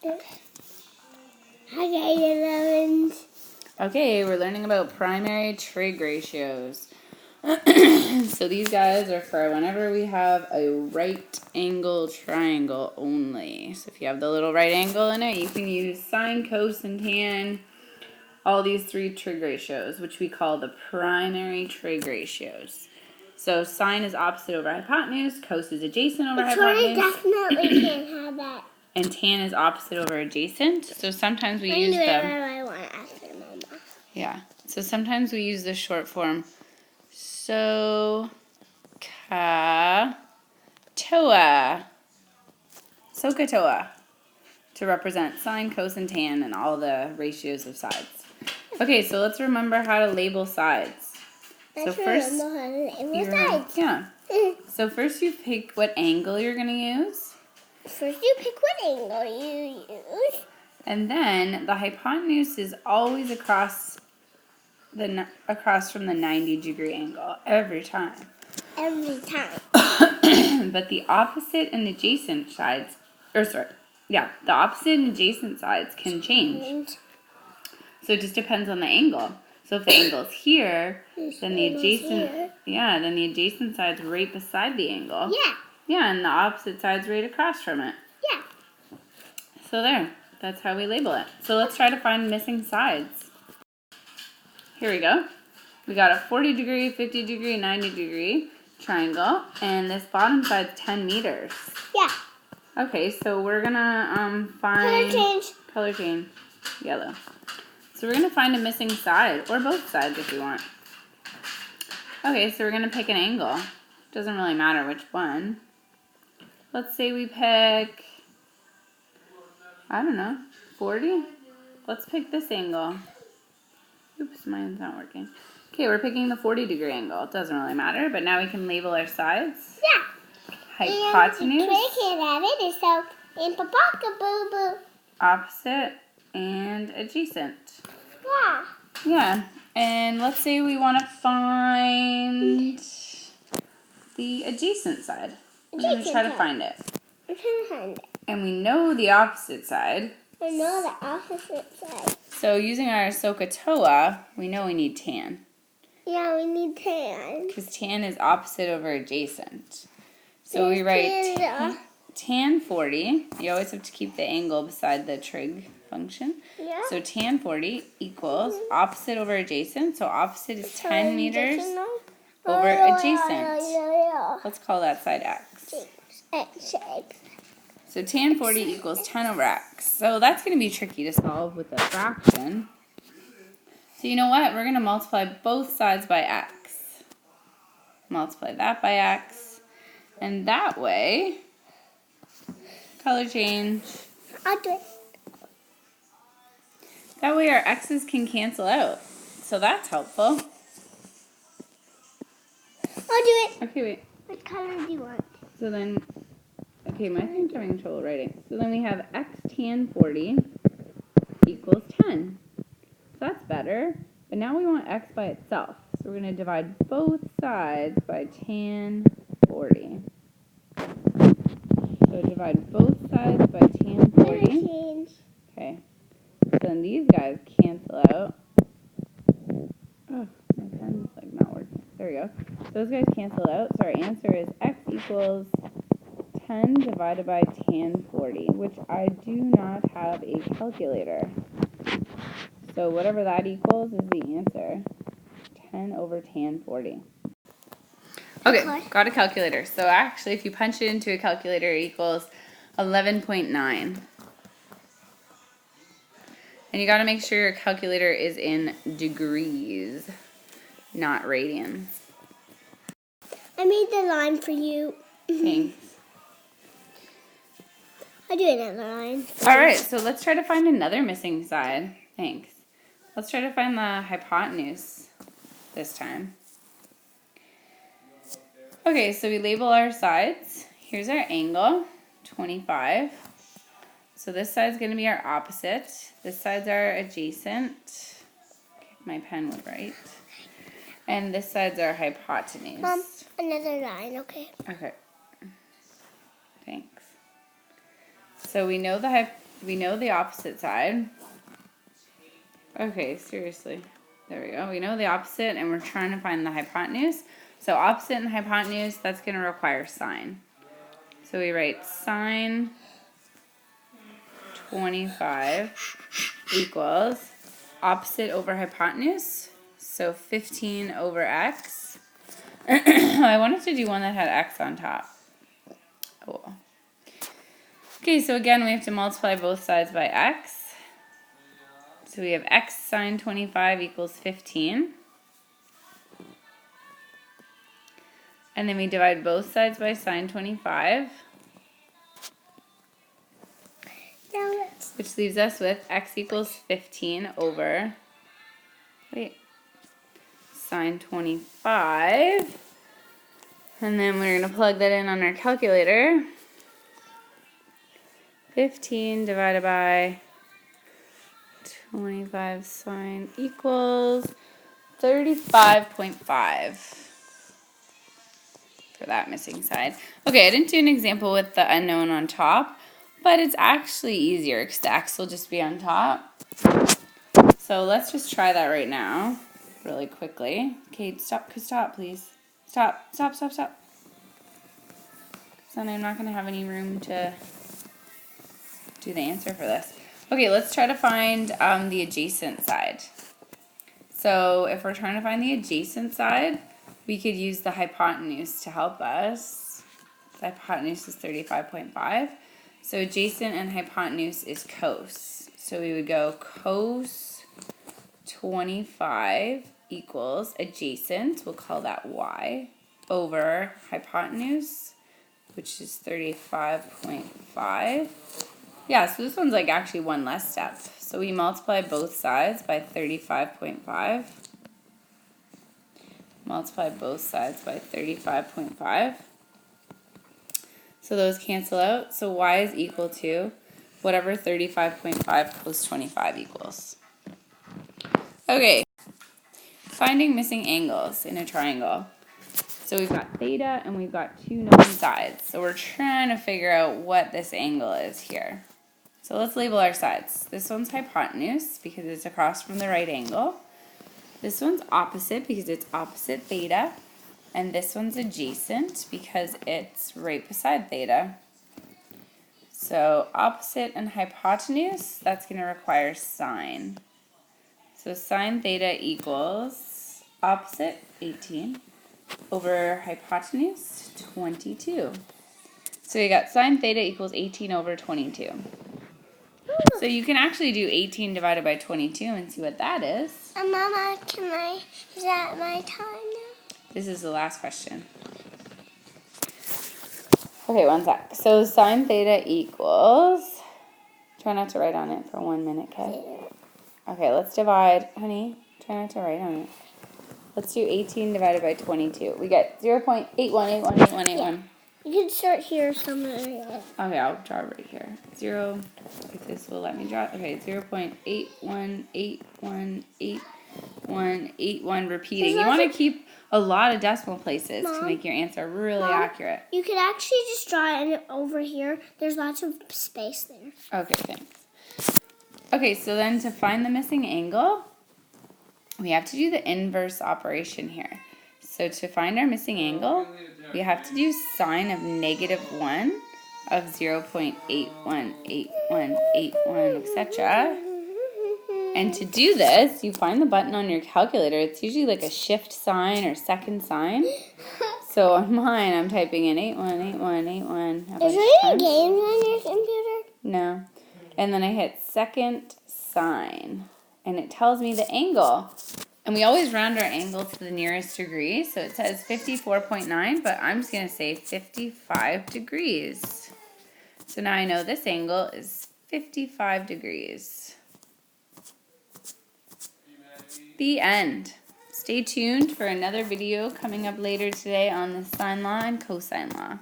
Okay, Okay, we're learning about primary trig ratios. So these guys are for whenever we have a right angle triangle only. So if you have the little right angle in it, you can use sine, cos, and tan, all these three trig ratios, which we call the primary trig ratios. So sine is opposite over hypotenuse, cos is adjacent over hypotenuse. definitely can't have that. And tan is opposite over adjacent. So sometimes we use the... I want to ask your mama. Yeah. So sometimes we use the short form SOHCAHTOA. SOHCAHTOA. To represent sine, cos, and tan and all the ratios of sides. Okay, so let's remember how to label sides. So first, yeah. So first you pick what angle you're going to use. First you pick what angle you use. And then the hypotenuse is always across from the 90-degree angle every time. Every time. But the opposite and adjacent sides, the opposite and adjacent sides can change. So it just depends on the angle. So if the angle is here, then the adjacent side's right beside the angle. Yeah. Yeah, and the opposite side's right across from it. Yeah. So there, that's how we label it. So let's try to find missing sides. Here we go. We got a 40-degree, 50-degree, 90-degree triangle, and this bottom side's 10 meters. Yeah. Okay, so we're gonna find... Color change. Yellow. So we're gonna find a missing side, or both sides if we want. Okay, so we're gonna pick an angle. Doesn't really matter which one. Let's say we pick, I don't know, 40? Let's pick this angle. Oops, mine's not working. Okay, we're picking the 40-degree angle. It doesn't really matter, but now we can label our sides. Yeah. Hypotenuse. Opposite and adjacent. Yeah. Yeah, and let's say we want to find the adjacent side. We're going to try to find it. We're trying to find it. And we know the opposite side. I know the opposite side. So using our SOHCAHTOA, we know we need tan. Yeah, we need tan. Because tan is opposite over adjacent. So we write tan 40. You always have to keep the angle beside the trig function. Yeah. So tan 40 equals opposite over adjacent. So opposite is 10 meters over adjacent. Let's call that side x. So tan 40 equals 10 over x. So that's going to be tricky to solve with a fraction. So you know what? We're going to multiply both sides by x. Multiply that by x. And that way, color change. I'll do it. That way our x's can cancel out. So that's helpful. I'll do it. Okay, wait. What color do you want? So then, okay, my thing's having trouble writing. So then we have x tan 40 equals 10. So that's better. But now we want x by itself. So we're going to divide both sides by tan 40. So divide both sides by tan 40. Okay. So then these guys cancel out. Oh, my pen's like not working. There we go. Those guys cancel out. So our answer is x equals 10 divided by tan 40, which I do not have a calculator. So whatever that equals is the answer. 10 over tan 40. Okay, got a calculator. So actually, if you punch it into a calculator, it equals 11.9. And you got to make sure your calculator is in degrees, not radians. I made the line for you. Thanks. I'll do another line. All right, so let's try to find another missing side. Thanks. Let's try to find the hypotenuse this time. Okay, so we label our sides. Here's our angle, 25. So this side's going to be our opposite. This side's our adjacent. Okay, my pen would write. And this side's our hypotenuse. Mom, another line, okay? Okay. Thanks. So we know the we know the opposite side. Okay, seriously. There we go. We know the opposite, and we're trying to find the hypotenuse. So opposite and hypotenuse, that's going to require sine. So we write sine 25 equals opposite over hypotenuse. So 15 over x. I wanted to do one that had x on top. Oh. Okay, so again, we have to multiply both sides by x. So we have x sine 25 equals 15. And then we divide both sides by sine 25. Which leaves us with x equals 15 over, sine 25. And then we're going to plug that in on our calculator. 15 divided by 25 sine equals 35.5 for that missing side. Okay, I didn't do an example with the unknown on top, but it's actually easier because the x will just be on top. So let's just try that right now really quickly. Okay, stop please. Stop. So then I'm not going to have any room to do the answer for this. Okay, let's try to find the adjacent side. So if we're trying to find the adjacent side, we could use the hypotenuse to help us. The hypotenuse is 35.5. So adjacent and hypotenuse is cos. So we would go cos 25 equals adjacent, we'll call that y, over hypotenuse, which is 35.5. Yeah, so this one's like actually one less step. So we multiply both sides by 35.5. Multiply both sides by 35.5. So those cancel out. So y is equal to whatever 35.5 plus 25 equals. Okay, finding missing angles in a triangle. So we've got theta and we've got two known sides. So we're trying to figure out what this angle is here. So let's label our sides. This one's hypotenuse because it's across from the right angle. This one's opposite because it's opposite theta. And this one's adjacent because it's right beside theta. So opposite and hypotenuse, that's going to require sine. So sine theta equals opposite, 18, over hypotenuse, 22. So we got sine theta equals 18 over 22. So you can actually do 18 divided by 22 and see what that is. Mama, is that my time now? This is the last question. Okay, one sec. So sine theta equals, try not to write on it for 1 minute, okay? Okay, let's divide, honey, try not to write on it. Let's do 18 divided by 22. We get 0.81818181. You can start here somewhere. Okay, I'll draw right here. If this will let me draw. Okay, 0.81818181 repeating. You want to keep a lot of decimal places to make your answer really accurate. You could actually just draw it over here. There's lots of space there. Okay, thanks. Okay, so then to find the missing angle, we have to do the inverse operation here. So to find our missing angle, we have to do sine of -1 of 0.818181, etc. And to do this, you find the button on your calculator. It's usually like a shift sign or second sign. So on mine, I'm typing in 818181. Is there any games on your computer? No. And then I hit second sign. And it tells me the angle. And we always round our angle to the nearest degree. So it says 54.9, but I'm just going to say 55 degrees. So now I know this angle is 55 degrees. The end. Stay tuned for another video coming up later today on the sine law and cosine law.